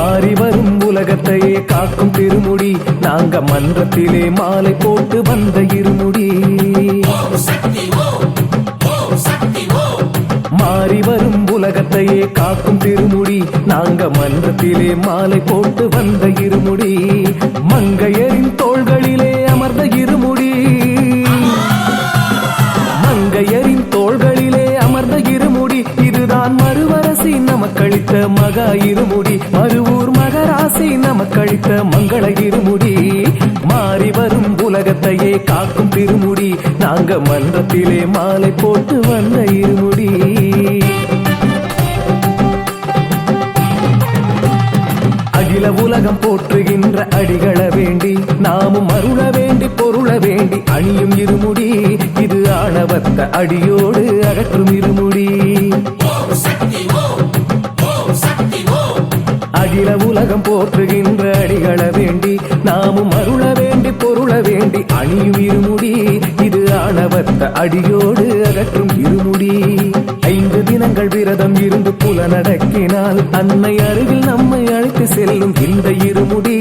மாறி வரும் உலகத்தையே காக்கும் திருமுடி நாங்க மன்றத்திலே மாலை போட்டு வந்த இருமுடி மாறி வரும் உலகத்தையே காக்கும் திருமுடி நாங்க மன்றத்திலே மாலை போட்டு வந்த இருமுடி மங்கையரின் தோள்களிலே அமர்ந்த இருமுடி மங்கையரின் தோள்களிலே அமர்ந்த இருமுடி இதுதான் மறுவரசி நமக்களித்த மகா இருமுடி மறுவூர் மகராசி நமக்களித்த மங்கள இருமுடி மாறி வரும் உலகத்தையே காக்கும் திருமுடி நாங்க மன்றத்திலே மாலை போட்டு வந்த இருமுடி அகில உலகம் போற்றுகின்ற அடிகள வேண்டி நாமும் அருள வேண்டி பொருள வேண்டி அணியும் இருமுடி இது ஆணவத்த அடியோடு அகற்றும் இருமுடி அகில உலகம் போற்றுகின்ற அடிகள வேண்டி நாமும் அருள வேண்டி பொருள வேண்டி அணியும் இருமுடி இது ஆணவத்த அடியோடு அகற்றும் இருமுடி 5 தினங்கள் விரதம் இருந்து புலனடக்கினால் அன்னை அருகில் நம்மை அழைத்து செல்லும் இந்த இருமுடி